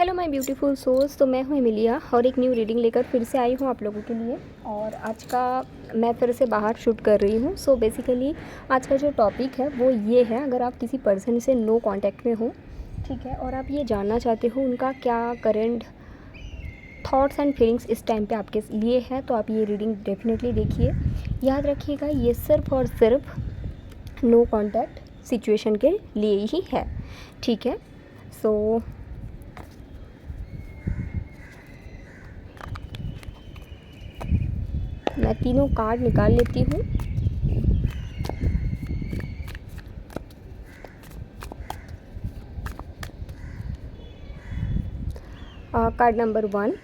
Hello my beautiful souls. तो मैं हूँ एमिलिया और एक न्यू रीडिंग लेकर फिर से आई हूँ आप लोगों के लिए। और आज का मैं फिर से बाहर शूट कर रही हूँ। सो बेसिकली आज का जो टॉपिक है वो ये है, अगर आप किसी पर्सन से नो कांटेक्ट में हो, ठीक है, और आप ये जानना चाहते हो उनका क्या करेंट थॉट्स एंड फीलिंग्स इस टाइम पे आपके लिए है, तो आप ये रीडिंग डेफिनेटली देखिए। याद रखिएगा ये सिर्फ और सिर्फ नो कांटेक्ट सिचुएशन के लिए ही है, ठीक है। सो मैं तीनों कार्ड निकाल लेती हूँ। Card number 1,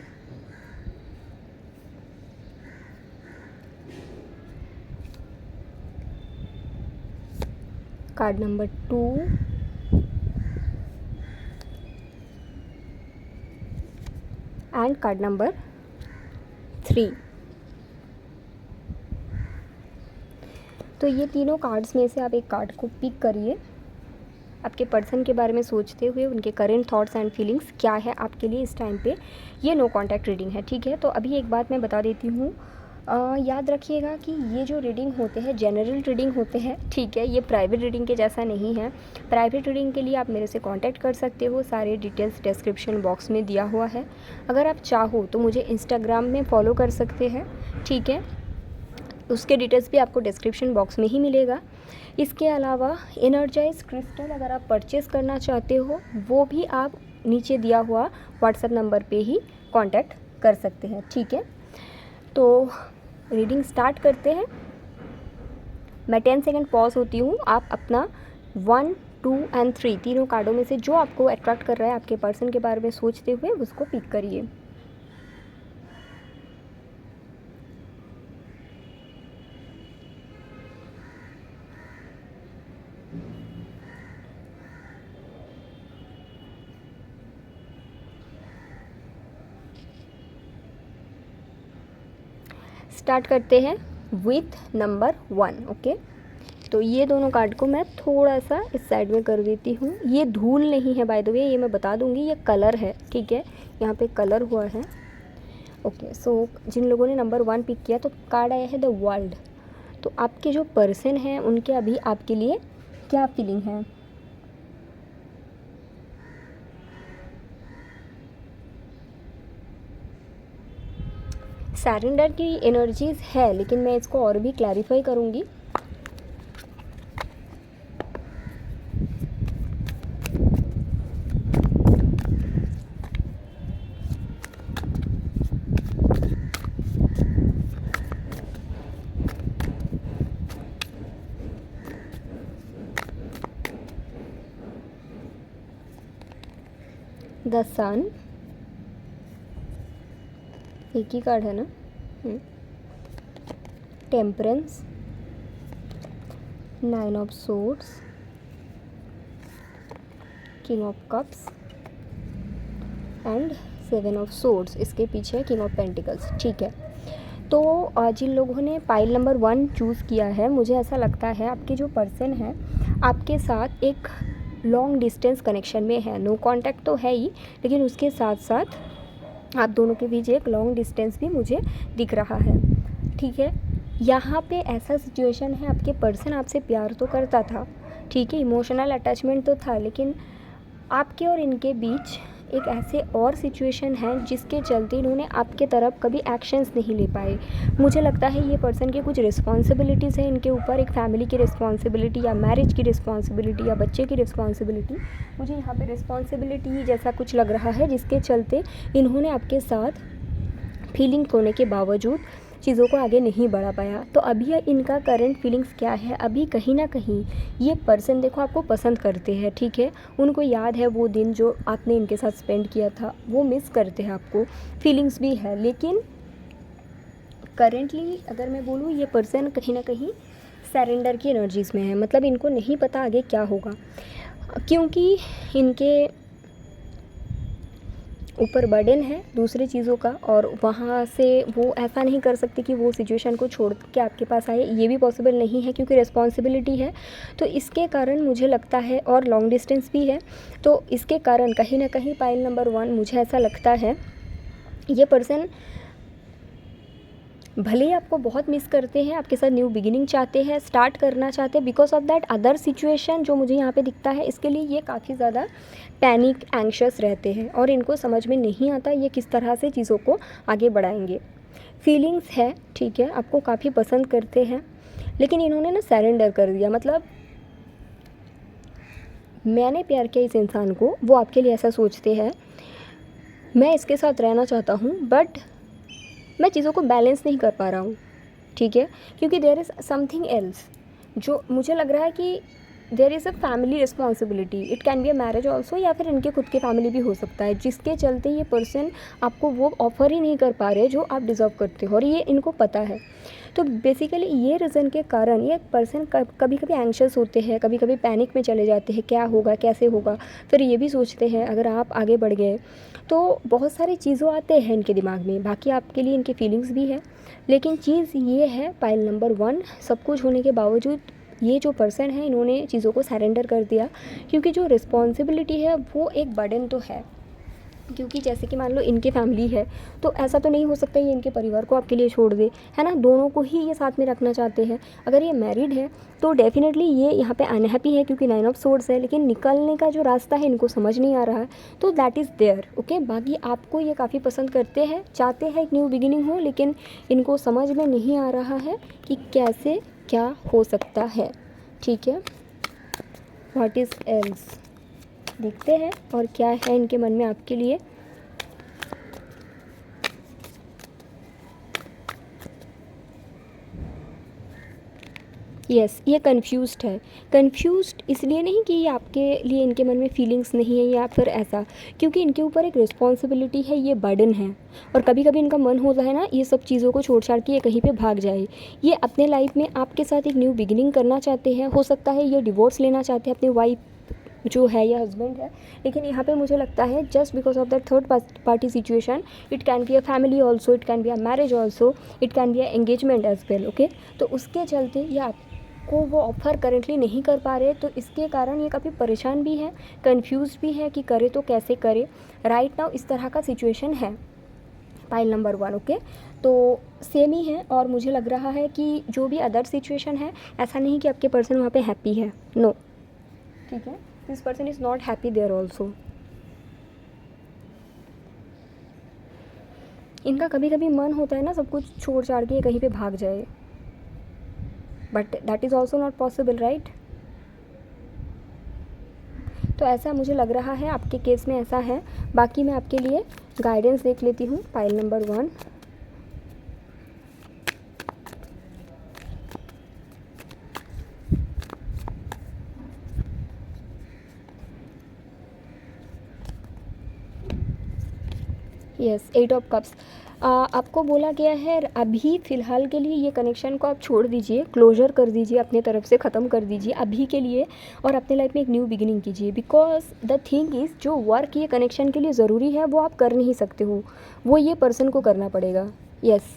card number 2, and card number 3। तो ये तीनों कार्ड्स में से आप एक कार्ड को पिक करिए, आपके पर्सन के बारे में सोचते हुए उनके करेंट थॉट्स एंड फीलिंग्स क्या है आपके लिए इस टाइम पे। ये नो कांटेक्ट रीडिंग है, ठीक है। तो अभी एक बात मैं बता देती हूँ, याद रखिएगा कि ये जो रीडिंग होते हैं जनरल रीडिंग होते हैं, ठीक है। ये प्राइवेट रीडिंग के जैसा नहीं है। प्राइवेट रीडिंग के लिए आप मेरे से कांटेक्ट कर सकते हो, सारे डिटेल्स डिस्क्रिप्शन बॉक्स में दिया हुआ है। अगर आप चाहो तो मुझे इंस्टाग्राम में फॉलो कर सकते हैं, ठीक है, उसके डिटेल्स भी आपको डिस्क्रिप्शन बॉक्स में ही मिलेगा। इसके अलावा एनर्जाइज क्रिस्टल अगर आप परचेज़ करना चाहते हो वो भी आप नीचे दिया हुआ व्हाट्सएप नंबर पे ही कांटेक्ट कर सकते हैं, ठीक है। तो रीडिंग स्टार्ट करते हैं। मैं 10 सेकंड पॉज होती हूँ, आप अपना 1, 2 एंड 3 तीनों कार्डों में से जो आपको अट्रैक्ट कर रहा है आपके पर्सन के बारे में सोचते हुए उसको पिक करिए। स्टार्ट करते हैं विथ नंबर 1, ओके। तो ये दोनों कार्ड को मैं थोड़ा सा इस साइड में कर देती हूँ। ये धूल नहीं है बाय द वे, ये मैं बता दूँगी, ये कलर है, ठीक है। यहाँ पे कलर हुआ है, ओके। सो जिन लोगों ने नंबर 1 पिक किया तो कार्ड आया है द वर्ल्ड। तो आपके जो पर्सन हैं उनके अभी आपके लिए क्या फीलिंग है। सरेंडर की एनर्जीज है, लेकिन मैं इसको और भी क्लैरिफाई करूँगी। द सन, एक ही कार्ड है ना। Temperance, 9 of swords, king of cups and 7 of swords. इसके पीछे किंग ऑफ पेंटिकल्स, ठीक है। तो जिन लोगों ने पाइल नंबर 1 चूज़ किया है, मुझे ऐसा लगता है आपके जो पर्सन है आपके साथ एक लॉन्ग डिस्टेंस कनेक्शन में है। नो कांटेक्ट तो है ही, लेकिन उसके साथ साथ आप दोनों के बीच एक लॉन्ग डिस्टेंस भी मुझे दिख रहा है, ठीक है। यहाँ पे ऐसा सिचुएशन है, आपके पर्सन आपसे प्यार तो करता था, ठीक है, इमोशनल अटैचमेंट तो था, लेकिन आपके और इनके बीच एक ऐसे और सिचुएशन है जिसके चलते इन्होंने आपके तरफ कभी एक्शंस नहीं ले पाए। मुझे लगता है ये पर्सन की कुछ रिस्पॉन्सिबिलिटीज़ है इनके ऊपर, एक फैमिली की रिस्पॉन्सिबिलिटी या मैरिज की रिस्पॉन्सिबिलिटी या बच्चे की रिस्पॉन्सिबिलिटी। मुझे यहाँ पे रिस्पॉन्सिबिलिटी ही जैसा कुछ लग रहा है, जिसके चलते इन्होंने आपके साथ फीलिंग्स होने के बावजूद चीज़ों को आगे नहीं बढ़ा पाया। तो अभी इनका करंट फीलिंग्स क्या है, अभी कहीं ना कहीं ये पर्सन देखो आपको पसंद करते हैं, ठीक है। उनको याद है वो दिन जो आपने इनके साथ स्पेंड किया था, वो मिस करते हैं आपको, फीलिंग्स भी है। लेकिन करेंटली अगर मैं बोलूँ ये पर्सन कहीं ना कहीं सरेंडर की एनर्जीज़ में है, मतलब इनको नहीं पता आगे क्या होगा, क्योंकि इनके ऊपर बर्डन है दूसरी चीज़ों का, और वहाँ से वो ऐसा नहीं कर सकते कि वो सिचुएशन को छोड़ के आपके पास आए, ये भी पॉसिबल नहीं है क्योंकि रिस्पॉन्सिबिलिटी है। तो इसके कारण मुझे लगता है, और लॉन्ग डिस्टेंस भी है, तो इसके कारण कहीं ना कहीं पाइल नंबर 1 मुझे ऐसा लगता है ये पर्सन भले ही आपको बहुत मिस करते हैं, आपके साथ न्यू बिगिनिंग चाहते हैं, स्टार्ट करना चाहते हैं, because of that other situation जो मुझे यहाँ पे दिखता है, इसके लिए ये काफ़ी ज़्यादा पैनिक एंग्शियस रहते हैं और इनको समझ में नहीं आता ये किस तरह से चीज़ों को आगे बढ़ाएंगे। फीलिंग्स है, ठीक है, आपको काफ़ी पसंद करते हैं, लेकिन इन्होंने ना सरेंडर कर दिया, मतलब मैंने प्यार किया इस इंसान को, वो आपके लिए ऐसा सोचते हैं, मैं इसके साथ रहना चाहता हूँ, बट मैं चीज़ों को बैलेंस नहीं कर पा रहा हूँ, ठीक है, क्योंकि देयर इज़ समथिंग एल्स जो मुझे लग रहा है कि there is a family responsibility, it can be a marriage also, या फिर इनके खुद के फैमिली भी हो सकता है, जिसके चलते ये पर्सन आपको वो ऑफ़र ही नहीं कर पा रहे जो आप डिज़र्व करते हो, और ये इनको पता है। तो बेसिकली ये रीज़न के कारण ये पर्सन कभी कभी एंग्शियस होते हैं, कभी कभी पैनिक में चले जाते हैं, क्या होगा कैसे होगा, फिर ये भी सोचते हैं अगर आप आगे बढ़ गए तो बहुत सारी चीज़ों आते हैं इनके दिमाग में, बाकी आपके लिए इनकी फीलिंग्स भी है। लेकिन चीज़ ये है पाइल नंबर 1, सब कुछ होने के बावजूद ये जो पर्सन है इन्होंने चीज़ों को सरेंडर कर दिया, क्योंकि जो रिस्पॉन्सिबिलिटी है वो एक बर्डन तो है, क्योंकि जैसे कि मान लो इनके फैमिली है तो ऐसा तो नहीं हो सकता ये इनके परिवार को आपके लिए छोड़ दे, है ना, दोनों को ही ये साथ में रखना चाहते हैं। अगर ये मैरिड है तो डेफिनेटली ये यहाँ पे अनहैप्पी है क्योंकि 9 ऑफ सोर्ड्स है, लेकिन निकलने का जो रास्ता है इनको समझ नहीं आ रहा है, तो दैट इज़ देयर, ओके। बाकी आपको ये काफ़ी पसंद करते हैं, चाहते हैं एक न्यू बिगिनिंग हो, लेकिन इनको समझ में नहीं आ रहा है कि कैसे क्या हो सकता है, ठीक है। व्हाट इज़ एल्स देखते हैं और क्या है इनके मन में आपके लिए। यस, ये कंफ्यूज्ड है। कंफ्यूज्ड इसलिए नहीं कि ये आपके लिए इनके मन में फीलिंग्स नहीं है या फिर ऐसा, क्योंकि इनके ऊपर एक रिस्पॉन्सिबिलिटी है, ये बर्डन है, और कभी कभी इनका मन होता है ना ये सब चीज़ों को छोड़ छाड़ के ये कहीं पे भाग जाए। ये अपने लाइफ में आपके साथ एक न्यू बिगिनिंग करना चाहते हैं, हो सकता है ये डिवोर्स लेना चाहते हैं अपनी वाइफ जो है या हस्बैंड है, लेकिन यहाँ पे मुझे लगता है just because of that third party situation, it can be a family also, it can be a marriage also, it can be a engagement as well, okay. तो उसके चलते ये आपको वो ऑफ़र करेंटली नहीं कर पा रहे, तो इसके कारण ये काफ़ी परेशान भी है, कन्फ्यूज़ भी है कि करे तो कैसे करे। राइट नाउ इस तरह का सिचुएशन है पाइल नंबर 1, ओके। तो सेम ही है, और मुझे लग रहा है कि जो भी अदर सिचुएशन है, ऐसा नहीं कि आपके पर्सन वहाँ पे हैप्पी है, नो, ठीक है, this person is not happy there also. इनका कभी कभी मन होता है ना सब कुछ छोड़ छाड़ के कहीं पे भाग जाए, but that is also not possible, right. तो ऐसा मुझे लग रहा है आपके केस में ऐसा है। बाकी मैं आपके लिए गाइडेंस देख लेती हूँ pile number 1। Yes, 8 of cups. आपको बोला गया है अभी फ़िलहाल के लिए ये कनेक्शन को आप छोड़ दीजिए, क्लोज़र कर दीजिए, अपने तरफ से ख़त्म कर दीजिए अभी के लिए, और अपने लाइफ में एक न्यू बिगिनिंग कीजिए। बिकॉज द थिंग इज़ जो वर्क ये कनेक्शन के लिए ज़रूरी है वो आप कर नहीं सकते हो, वो ये पर्सन को करना पड़ेगा। यस,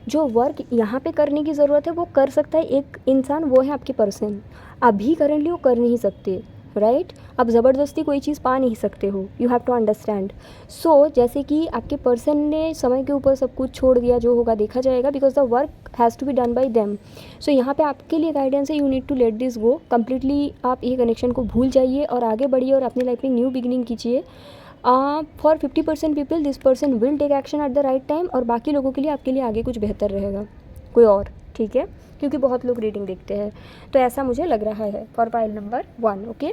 जो वर्क यहाँ पे करने की ज़रूरत है वो कर सकता है एक इंसान, वो है आपके पर्सन। अभी करेंटली वो कर नहीं सकते, राइट। अब ज़बरदस्ती कोई चीज़ पा नहीं सकते हो, यू हैव टू अंडरस्टैंड। सो जैसे कि आपके पर्सन ने समय के ऊपर सब कुछ छोड़ दिया, जो होगा देखा जाएगा, because the work has to be done by them. So यहाँ पे आपके लिए गाइडेंस है, you need to let this go completely. आप ये कनेक्शन को भूल जाइए और आगे बढ़िए और अपनी लाइफ में न्यू बिगिनिंग कीजिए। For 50% people this person will take action at the right time, और बाकी लोगों के लिए आपके लिए आगे कुछ बेहतर रहेगा कोई और, ठीक है, क्योंकि बहुत लोग रीडिंग देखते हैं, तो ऐसा मुझे लग रहा है फॉर पाइल नंबर 1, ओके।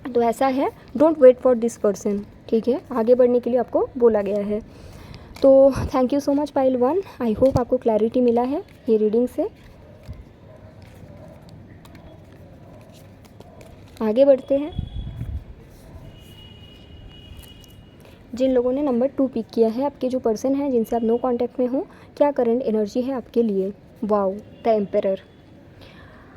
तो ऐसा है, don't wait for this person, ठीक है, आगे बढ़ने के लिए आपको बोला गया है। तो thank you so much pile 1, I hope आपको क्लैरिटी मिला है ये रीडिंग से। आगे बढ़ते हैं। जिन लोगों ने नंबर 2 पिक किया है, आपके जो पर्सन हैं जिनसे आप नो कांटेक्ट में हो, क्या करंट एनर्जी है आपके लिए। Wow, the emperor.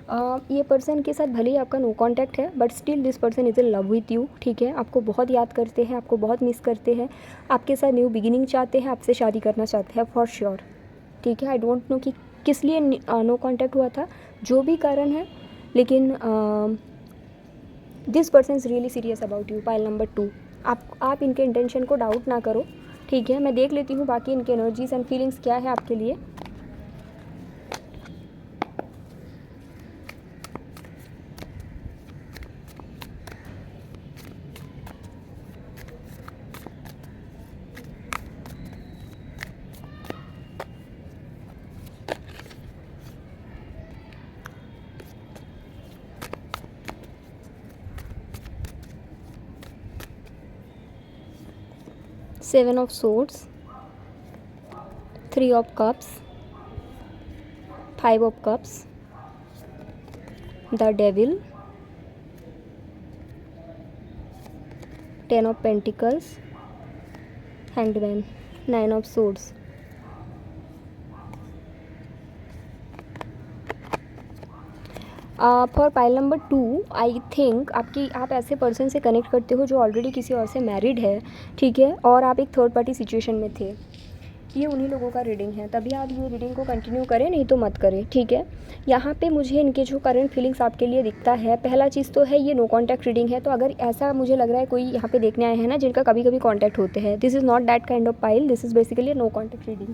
ये पर्सन के साथ भले ही आपका नो कांटेक्ट है, but still this person is in love with you, ठीक है। आपको बहुत याद करते हैं, आपको बहुत मिस करते हैं, आपके साथ न्यू बिगिनिंग चाहते हैं, आपसे शादी करना चाहते हैं फॉर श्योर, ठीक है। आई डोंट नो कि किस लिए नो कांटेक्ट हुआ था, जो भी कारण है, लेकिन this person is really serious about you. Pile number 2, आप इनके इंटेंशन को डाउट ना करो, ठीक है। मैं देख लेती हूँ बाकी इनके एनर्जीज एंड फीलिंग्स क्या है आपके लिए। Seven of Swords, 3 of Cups, 5 of Cups, the Devil, 10 of Pentacles, Hanged Man, 9 of Swords। For pile number 2 I think आप ऐसे पर्सन से कनेक्ट करते हो जो ऑलरेडी किसी और से मैरिड है, ठीक है, और आप एक थर्ड पार्टी सिचुएशन में थे। ये उन्हीं लोगों का रीडिंग है, तभी आप ये रीडिंग को कंटिन्यू करें, नहीं तो मत करें, ठीक है। यहाँ पे मुझे इनके जो करंट फीलिंग्स आपके लिए दिखता है, पहला चीज़ तो है ये नो कॉन्टैक्ट रीडिंग है। तो अगर ऐसा मुझे लग रहा है कोई यहाँ पे देखने आए हैं ना जिनका कभी कभी कॉन्टैक्ट होते हैं, this is not that kind of pile, this is basically no contact reading.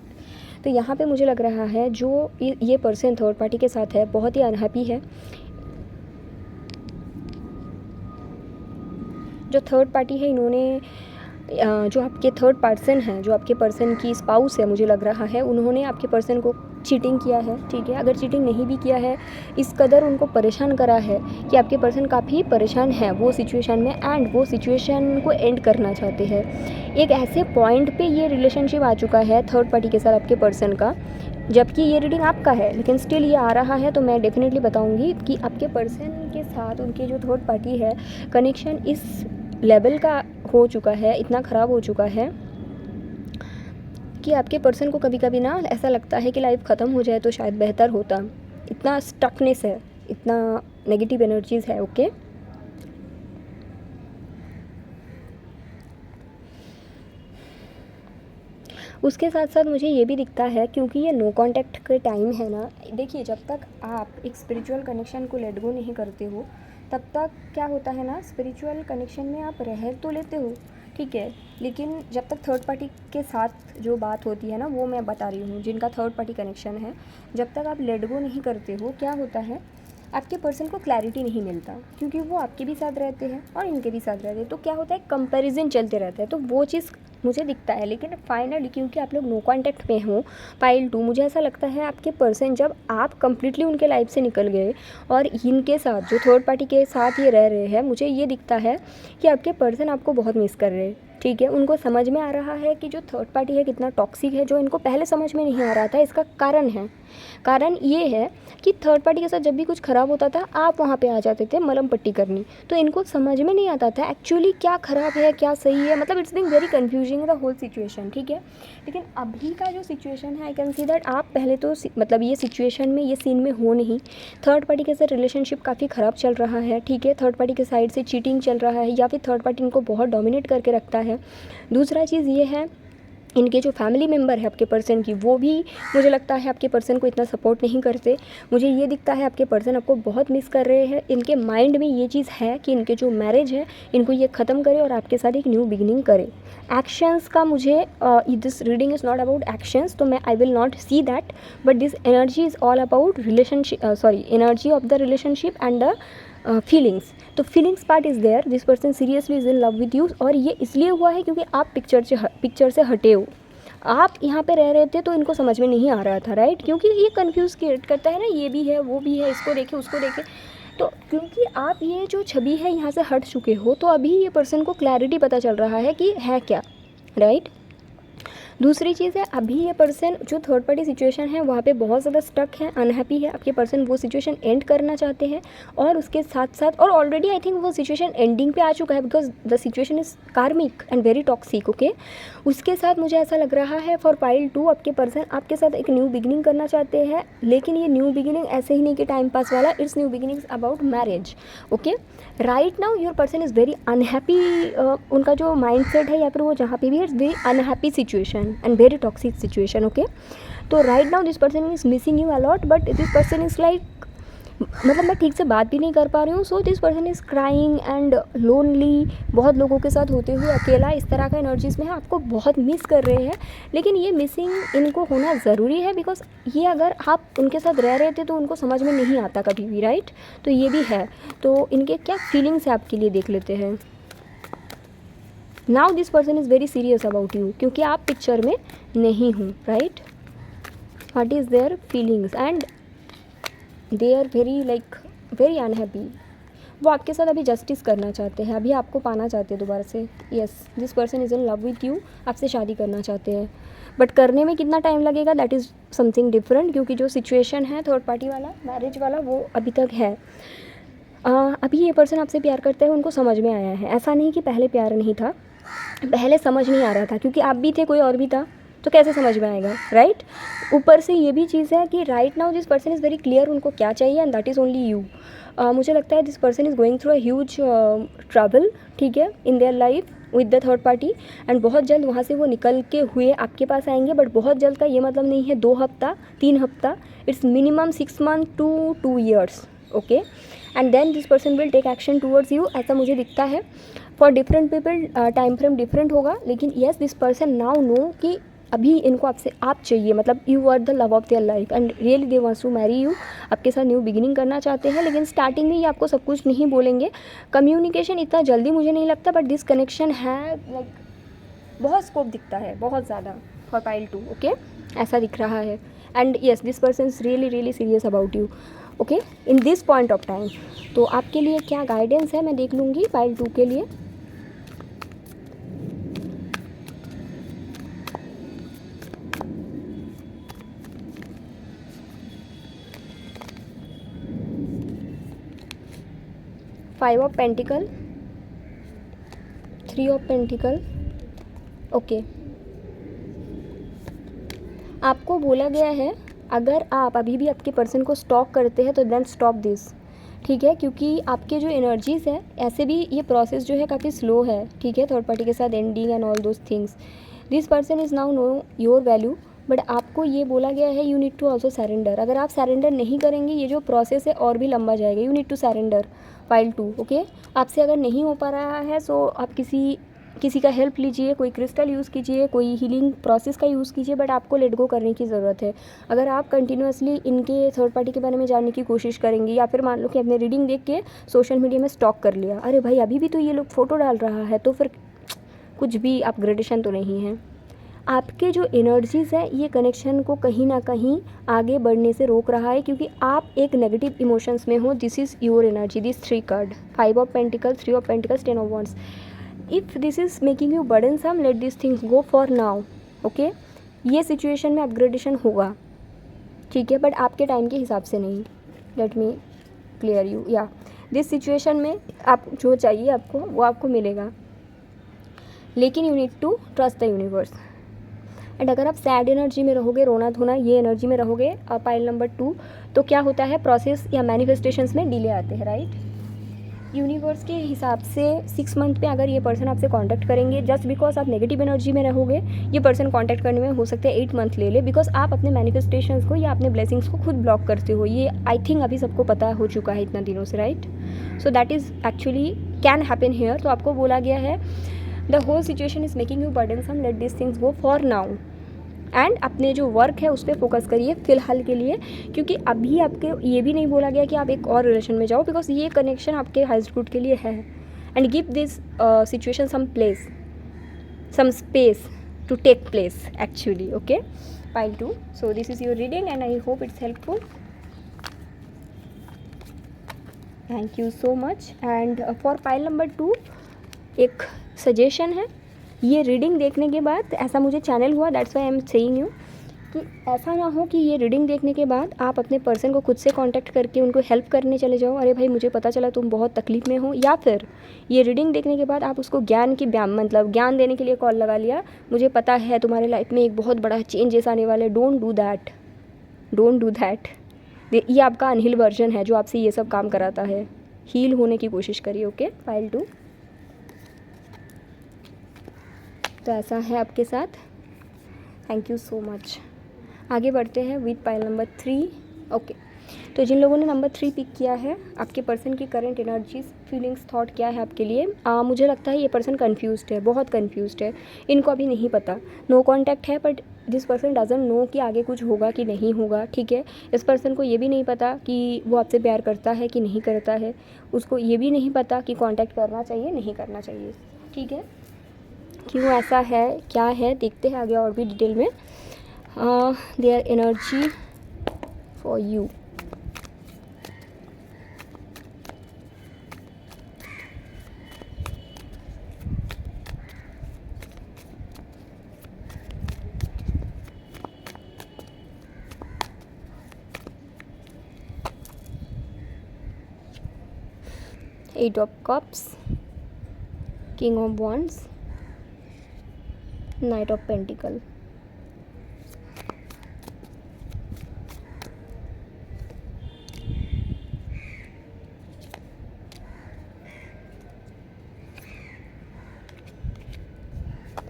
तो यहाँ पे मुझे लग रहा है जो ये पर्सन थर्ड पार्टी के साथ है बहुत ही अनहैप्पी है। जो थर्ड पार्टी है, इन्होंने जो आपके थर्ड पर्सन हैं, जो आपके पर्सन की स्पाउस है, मुझे लग रहा है उन्होंने आपके पर्सन को चीटिंग किया है, ठीक है। अगर चीटिंग नहीं भी किया है, इस कदर उनको परेशान करा है कि आपके पर्सन काफ़ी परेशान है वो सिचुएशन में, एंड वो सिचुएशन को एंड करना चाहते हैं। एक ऐसे पॉइंट पे ये रिलेशनशिप आ चुका है थर्ड पार्टी के साथ आपके पर्सन का, जबकि ये रीडिंग आपका है, लेकिन स्टिल ये आ रहा है। तो मैं डेफिनेटली बताऊंगी कि आपके पर्सन के साथ उनके जो थर्ड पार्टी है, कनेक्शन इस लेवल का हो चुका है, इतना ख़राब हो चुका है कि आपके पर्सन को कभी कभी ना ऐसा लगता है कि लाइफ ख़त्म हो जाए तो शायद बेहतर होता। इतना स्टकनेस है, इतना नेगेटिव एनर्जीज़ है, ओके। उसके साथ साथ मुझे ये भी दिखता है, क्योंकि ये नो कांटेक्ट के टाइम है ना, देखिए जब तक आप एक स्पिरिचुअल कनेक्शन को लेट गो नहीं करते हो, तब तक क्या होता है ना, स्पिरिचुअल कनेक्शन में आप रह तो लेते हो, ठीक है, लेकिन जब तक थर्ड पार्टी के साथ जो बात होती है ना, वो मैं बता रही हूँ, जिनका थर्ड पार्टी कनेक्शन है, जब तक आप लेट गो नहीं करते हो, क्या होता है, आपके पर्सन को क्लैरिटी नहीं मिलता, क्योंकि वो आपके भी साथ रहते हैं और इनके भी साथ रहते हैं। तो क्या होता है, कंपैरिजन चलते रहता है, तो वो चीज़ मुझे दिखता है। लेकिन फाइनली क्योंकि आप लोग नो कांटेक्ट में हो, पाइल 2, मुझे ऐसा लगता है आपके पर्सन, जब आप कंप्लीटली उनके लाइफ से निकल गए और इनके साथ जो थर्ड पार्टी के साथ ये रह रहे हैं, मुझे ये दिखता है कि आपके पर्सन आपको बहुत मिस कर रहे हैं, ठीक है। उनको समझ में आ रहा है कि जो थर्ड पार्टी है कितना टॉक्सिक है, जो इनको पहले समझ में नहीं आ रहा था। इसका कारण ये है कि थर्ड पार्टी के साथ जब भी कुछ ख़राब होता था, आप वहाँ पे आ जाते थे मलम पट्टी करनी, तो इनको समझ में नहीं आता था एक्चुअली क्या ख़राब है क्या सही है, मतलब it's being very confusing the whole situation, ठीक है। लेकिन अभी का जो सिचुएशन है, आई कैन सी दैट आप पहले तो मतलब ये सिचुएशन में, ये सीन में हो नहीं, थर्ड पार्टी के साथ रिलेशनशिप काफ़ी ख़राब चल रहा है, ठीक है। थर्ड पार्टी के साइड से चीटिंग चल रहा है, या फिर थर्ड पार्टी इनको बहुत डोमिनेट करके रखता है। दूसरा चीज़ ये है, इनके जो फैमिली मेम्बर है आपके पर्सन की, वो भी मुझे लगता है आपके पर्सन को इतना सपोर्ट नहीं करते। मुझे ये दिखता है आपके पर्सन आपको बहुत मिस कर रहे हैं। इनके माइंड में ये चीज़ है कि इनके जो मैरिज है, इनको ये ख़त्म करे और आपके साथ एक न्यू बिगिनिंग करे। एक्शंस का मुझे this reading is not about actions, तो मैं I will not see that, but this energy is all about relationship, energy of the relationship and the feelings. तो feelings part is there, this person seriously is in love with you, और ये इसलिए हुआ है क्योंकि आप picture से हटे हो। आप यहाँ पे रह रहे थे तो इनको समझ में नहीं आ रहा था, राइट, क्योंकि ये कंफ्यूज क्रिएट करता है ना, ये भी है वो भी है, इसको देखे उसको देखे। तो क्योंकि आप ये जो छवि है यहाँ से हट चुके हो, तो अभी ये पर्सन को क्लैरिटी पता चल रहा है कि है क्या, राइट। दूसरी चीज़ है, अभी ये पर्सन जो थर्ड पार्टी सिचुएशन है वहाँ पे बहुत ज़्यादा स्टक है, अनहैप्पी है। आपके पर्सन वो सिचुएशन एंड करना चाहते हैं और उसके साथ साथ, और ऑलरेडी आई थिंक वो सिचुएशन एंडिंग पे आ चुका है, बिकॉज द सिचुएशन इज़ कार्मिक एंड वेरी टॉक्सिक। ओके, उसके साथ मुझे ऐसा लग रहा है फॉर पाइल 2 आपके पर्सन आपके साथ एक न्यू बिगिनिंग करना चाहते हैं, लेकिन ये न्यू बिगिनिंग ऐसे ही नहीं कि टाइम पास वाला, it's new beginnings about marriage. Okay, right now your person is very unhappy. उनका जो माइंड सेट है या फिर वो जहाँ पे भी है, it's very unhappy situation and very toxic situation. Okay, तो right now this person is missing you a lot, but this person is like, मतलब मैं ठीक से बात भी नहीं कर पा रही हूँ। So this person is crying and lonely, बहुत लोगों के साथ होते हुए अकेला, इस तरह का एनर्जीज में है, आपको बहुत मिस कर रहे हैं। लेकिन ये मिसिंग इनको होना ज़रूरी है, बिकॉज ये अगर आप उनके साथ रह रहे थे तो उनको समझ में नहीं आता कभी भी, राइट। तो ये भी है, तो इनके क्या फीलिंग्स है आपके लिए देख लेते हैं। Now this person is very serious about you, क्योंकि आप पिक्चर में नहीं हूँ, right. What is their feelings and they are very like very unhappy. वो आपके साथ अभी जस्टिस करना चाहते हैं, अभी आपको पाना चाहते हैं दोबारा से। Yes, this person is in love with you, आपसे शादी करना चाहते हैं, बट करने में कितना टाइम लगेगा दैट इज़ समथिंग डिफरेंट, क्योंकि जो सिचुएशन है थर्ड पार्टी वाला, मैरिज वाला, वो अभी तक है। अभी ये पर्सन आपसे प्यार करता है, उनको समझ में आया है। ऐसा नहीं कि पहले प्यार नहीं था, पहले समझ नहीं आ रहा था, क्योंकि आप भी थे, कोई और भी था, तो कैसे समझ में आएगा, राइट। ऊपर से ये भी चीज़ है कि right now this person is very clear उनको क्या चाहिए, and that is only you. मुझे लगता है this person is going through a huge trouble, ठीक है, in their life with the third party, and बहुत जल्द वहाँ से वो निकल के हुए आपके पास आएंगे। बट बहुत जल्द का ये मतलब नहीं है 2 हफ्ता 3 हफ्ता, it's minimum 6 month to 2 years। Okay, and then this person will take action towards you, ऐसा मुझे दिखता है। For different people time frame different होगा, लेकिन yes this person now know कि अभी इनको आपसे आप चाहिए, मतलब you are the love of their life and really they wants to marry you, आपके साथ न्यू बिगिनिंग करना चाहते हैं। लेकिन स्टार्टिंग में ये आपको सब कुछ नहीं बोलेंगे, कम्युनिकेशन इतना जल्दी मुझे नहीं लगता, बट दिस कनेक्शन है लाइक बहुत स्कोप दिखता है, बहुत ज़्यादा फॉर पाइल 2। ओके, ऐसा दिख रहा है, and yes this person is really really serious about you. Okay, in this point of time. तो आपके लिए क्या गाइडेंस है मैं देख लूँगी पाइल 2 के लिए। Five of pentacle, 3 of pentacle. Okay, आपको बोला गया है अगर आप अभी भी आपके पर्सन को स्टॉक करते हैं तो देन स्टॉप दिस, ठीक है, क्योंकि आपके जो एनर्जीज़ है, ऐसे भी ये प्रोसेस जो है काफ़ी स्लो है, ठीक है, थर्ड पार्टी के साथ ending and all those things. This person is now know your value, but आपको ये बोला गया है you need to also surrender. अगर आप सरेंडर नहीं करेंगे ये जो प्रोसेस है और भी लंबा जाएगा। You need to surrender pile 2। Okay, आपसे अगर नहीं हो पा रहा है सो आप किसी का हेल्प लीजिए, कोई क्रिस्टल यूज़ कीजिए, कोई हीलिंग प्रोसेस का यूज़ कीजिए, बट आपको लेट गो करने की ज़रूरत है। अगर आप कंटिन्यूअसली इनके थर्ड पार्टी के बारे में जानने की कोशिश करेंगे, या फिर मान लो कि आपने रीडिंग देख के सोशल मीडिया में स्टॉक कर लिया, अरे भाई अभी भी तो ये लोग फ़ोटो डाल रहा है, तो फिर कुछ भी अपग्रेडेशन तो नहीं है। आपके जो एनर्जीज़ है ये कनेक्शन को कहीं ना कहीं आगे बढ़ने से रोक रहा है, क्योंकि आप एक नेगेटिव इमोशंस में हो। This is your energy, this 3 card, 5 of pentacle, 3 of pentacles, 10 of wands. If this is making you burdensome, let this things go for now. Okay, ये सिचुएशन में अपग्रेडेशन होगा, ठीक है, बट आपके टाइम के हिसाब से नहीं। लेट मी क्लियर यू, या दिस सिचुएशन में आप जो चाहिए आपको वो आपको मिलेगा, लेकिन you need to trust the universe. And अगर आप सैड एनर्जी में रहोगे, रोना धोना ये एनर्जी में रहोगे, पाइल नंबर 2, तो क्या होता है, प्रोसेस या मैनिफेस्टेशंस में डिले आते हैं, राइट। यूनिवर्स के हिसाब से 6 मंथ पे अगर ये पर्सन आपसे कांटेक्ट करेंगे, जस्ट बिकॉज आप नेगेटिव एनर्जी में रहोगे, ये पर्सन कांटेक्ट करने में हो सकता है 8 मंथ ले ले, बिकॉज आप अपने मैनिफेस्टेशंस को या अपने ब्लेसिंग्स को खुद ब्लॉक करते हो। ये आई थिंक अभी सबको पता हो चुका है इतना दिनों से, right. So that is actually can happen here. तो आपको बोला गया है the whole situation is making you burdensome, let this things go for now, and अपने जो वर्क है उस पर फोकस करिए फ़िलहाल के लिए, क्योंकि अभी आपके ये भी नहीं बोला गया कि आप एक और रिलेशन में जाओ, बिकॉज ये कनेक्शन आपके हाईएस्ट गुड के लिए है। And give this situation some place, some space to take place actually. Okay, pile 2। So this is your reading and I hope it's helpful. Thank you so much. And for pile number 2 एक suggestion है ये reading देखने के बाद ऐसा मुझे channel हुआ, that's why I am saying you कि ऐसा ना हो कि ये रीडिंग देखने के बाद आप अपने पर्सन को खुद से कांटेक्ट करके उनको हेल्प करने चले जाओ, अरे भाई मुझे पता चला तुम बहुत तकलीफ़ में हो, या फिर ये रीडिंग देखने के बाद आप उसको ज्ञान की मतलब ज्ञान देने के लिए कॉल लगा लिया, मुझे पता है तुम्हारे लाइफ में एक बहुत बड़ा चेंजेस आने वाले, don't do that, don't do that. ये आपका अनहील वर्जन है जो आपसे ये सब काम कराता है, हील होने की कोशिश करिए। Okay, pile 2। तो ऐसा है आपके साथ। Thank you so much. आगे बढ़ते हैं विद पाइल नंबर 3। ओके, तो जिन लोगों ने नंबर 3 पिक किया है, आपके पर्सन की करंट एनर्जीज, फीलिंग्स, थॉट क्या है आपके लिए? मुझे लगता है ये पर्सन कंफ्यूज्ड है, बहुत कंफ्यूज्ड है, इनको अभी नहीं पता। नो कॉन्टैक्ट है, but this person doesn't know कि आगे कुछ होगा कि नहीं होगा। ठीक है, इस पर्सन को ये भी नहीं पता कि वो आपसे प्यार करता है कि नहीं करता है, उसको ये भी नहीं पता कि कॉन्टैक्ट करना चाहिए नहीं करना चाहिए। ठीक है, क्यों ऐसा है, क्या है, देखते हैं आगे और भी डिटेल में। Their energy for you. Eight of Cups, King of Wands, Knight of Pentacle।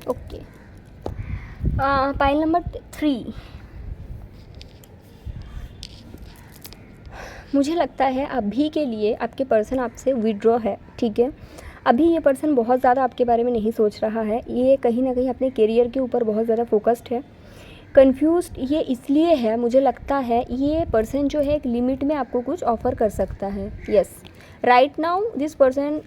Okay, pile number 3। मुझे लगता है अभी के लिए आपके पर्सन आपसे विड्रॉ है। ठीक है, अभी ये पर्सन बहुत ज़्यादा आपके बारे में नहीं सोच रहा है, ये कहीं ना कहीं अपने करियर के ऊपर बहुत ज़्यादा फोकस्ड है। कंफ्यूज्ड ये इसलिए है, मुझे लगता है ये पर्सन जो है एक लिमिट में आपको कुछ ऑफ़र कर सकता है। Yes, right now this person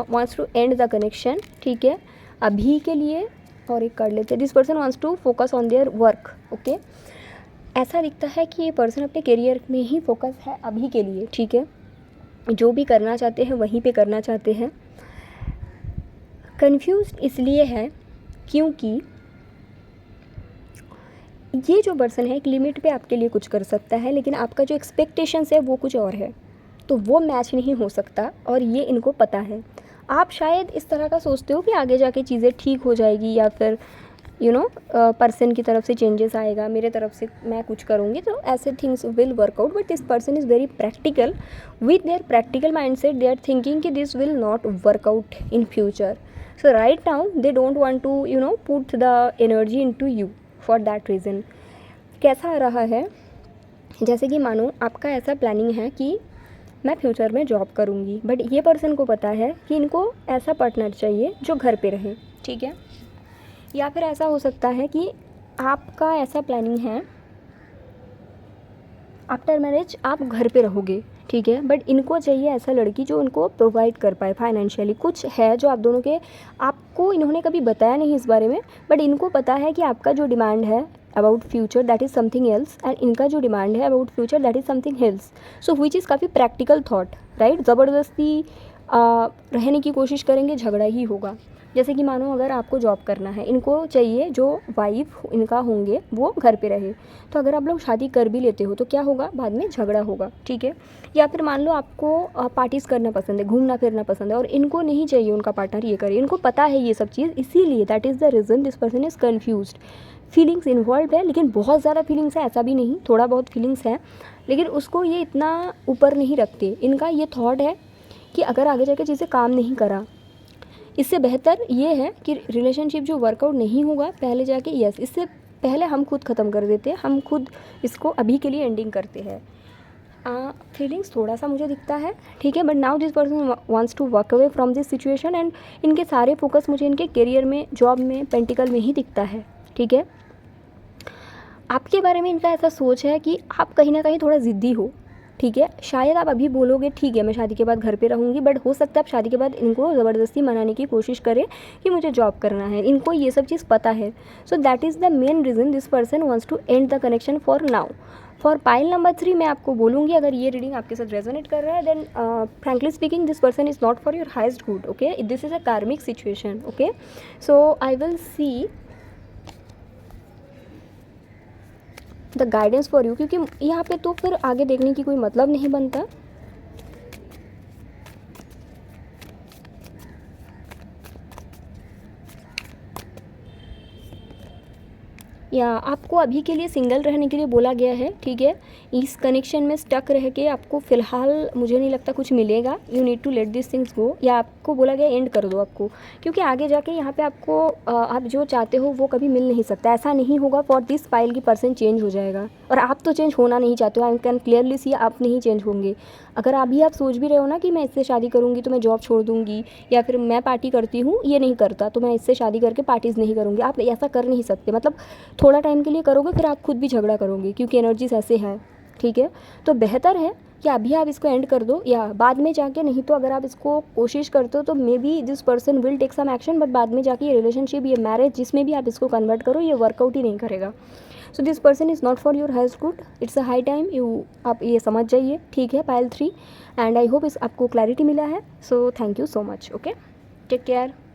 wants to end the connection. ठीक है, अभी के लिए। और एक कर लेते हैं, this person wants to focus on their work. Okay, ऐसा दिखता है कि ये पर्सन अपने करियर में ही फोकस है अभी के लिए। ठीक है, जो भी करना चाहते हैं वहीं पे करना चाहते हैं। कंफ्यूज्ड इसलिए है क्योंकि ये जो पर्सन है एक लिमिट पे आपके लिए कुछ कर सकता है, लेकिन आपका जो एक्सपेक्टेशंस है वो कुछ और है, तो वो मैच नहीं हो सकता और ये इनको पता है। आप शायद इस तरह का सोचते हो कि आगे जाके चीज़ें ठीक हो जाएगी, या फिर पर्सन की तरफ से चेंजेस आएगा, मेरे तरफ से मैं कुछ करूँगी तो ऐसे things will work out. But this person is very practical, with their practical mindset they are thinking कि this will not work out in future. So right now they don't want to put the energy into you for that reason. कैसा आ रहा है, जैसे कि मानो आपका ऐसा प्लानिंग है कि मैं फ्यूचर में जॉब करूँगी, बट ये पर्सन को पता है कि इनको ऐसा पार्टनर चाहिए जो घर पे रहे। ठीक है, या फिर ऐसा हो सकता है कि आपका ऐसा प्लानिंग है आफ्टर मैरिज आप घर पे रहोगे। ठीक है, बट इनको चाहिए ऐसा लड़की जो उनको प्रोवाइड कर पाए फाइनेंशियली। कुछ है जो आप दोनों के, आपको इन्होंने कभी बताया नहीं इस बारे में, बट इनको पता है कि आपका जो डिमांड है about future that is something else, and इनका जो डिमांड है about future that is something else. So which is काफ़ी प्रैक्टिकल थॉट, राइट। ज़बरदस्ती रहने की कोशिश करेंगे, झगड़ा ही होगा। जैसे कि मानो अगर आपको जॉब करना है, इनको चाहिए जो वाइफ इनका होंगे वो घर पे रहे, तो अगर आप लोग शादी कर भी लेते हो तो क्या होगा, बाद में झगड़ा होगा। ठीक है, या फिर मान लो आपको पार्टीज़ करना पसंद है, घूमना फिरना पसंद है, और इनको नहीं चाहिए उनका पार्टनर ये करे, इनको पता है ये सब चीज़, इसीलिए that is the reason this person is confused. Feelings involve है, लेकिन बहुत ज़्यादा फीलिंग्स है ऐसा भी नहीं, थोड़ा बहुत फीलिंग्स है, लेकिन उसको ये इतना ऊपर नहीं रखते। इनका ये थॉट है कि अगर आगे जाके चीज़ें काम नहीं करा, इससे बेहतर ये है कि रिलेशनशिप जो वर्कआउट नहीं होगा पहले जाके, यस, इससे पहले हम खुद ख़त्म कर देते हैं, हम खुद इसको अभी के लिए एंडिंग करते हैं। फीलिंग्स थोड़ा सा मुझे दिखता है। ठीक है, but now this person wants to walk away from this situation, and इनके सारे फोकस मुझे इनके करियर में, जॉब में, पेंटिकल में ही दिखता है। ठीक है, आपके बारे में इनका ऐसा सोच है कि आप कहीं ना कहीं थोड़ा ज़िद्दी हो, ठीक है, शायद आप अभी बोलोगे ठीक है मैं शादी के बाद घर पे रहूँगी, बट हो सकता है आप शादी के बाद इनको ज़बरदस्ती मनाने की कोशिश करें कि मुझे जॉब करना है, इनको ये सब चीज़ पता है। So that is the main reason this person wants to end the connection for now. For pile number 3 मैं आपको बोलूँगी, अगर ये रीडिंग आपके साथ रेजोनेट कर रहा है then frankly speaking this person is not for your highest good, okay, this is a karmic situation, okay. So I will see the guidance for you, क्योंकि यहाँ पे तो फिर आगे देखने की कोई मतलब नहीं बनता। या आपको अभी के लिए सिंगल रहने के लिए बोला गया है, ठीक है। इस कनेक्शन में स्टक रह के आपको फ़िलहाल मुझे नहीं लगता कुछ मिलेगा, you need to let this things go, या आपको बोला गया एंड कर दो आपको, क्योंकि आगे जाके यहाँ पे आपको आप जो चाहते हो वो कभी मिल नहीं सकता, ऐसा नहीं होगा। फॉर दिस पाइल की पर्सन चेंज हो जाएगा, और आप तो चेंज होना नहीं चाहते हो, आई कैन क्लियरली सी आप नहीं चेंज होंगे। अगर अभी आप सोच भी रहे हो ना कि मैं इससे शादी करूँगी तो मैं जॉब छोड़ दूँगी, या फिर मैं पार्टी करती हूँ ये नहीं करता तो मैं इससे शादी करके पार्टीज़ नहीं करूँगी, आप ऐसा कर नहीं सकते। मतलब थोड़ा टाइम के लिए करोगे फिर आप खुद भी झगड़ा करोगे, क्योंकि एनर्जीज ऐसे हैं, ठीक है। तो बेहतर है कि अभी आप इसको एंड कर दो, या बाद में जाके, नहीं तो अगर आप इसको कोशिश करते हो तो maybe this person will take some action, but बाद में जाके ये रिलेशनशिप, ये मैरिज जिसमें भी आप इसको कन्वर्ट करो ये वर्कआउट ही नहीं करेगा। So this person is not for your highest good, it's a high time you आप ये समझ जाइए, ठीक है। पाइल 3, एंड आई होप इस आपको क्लैरिटी मिला है। So thank you so much, okay, take care.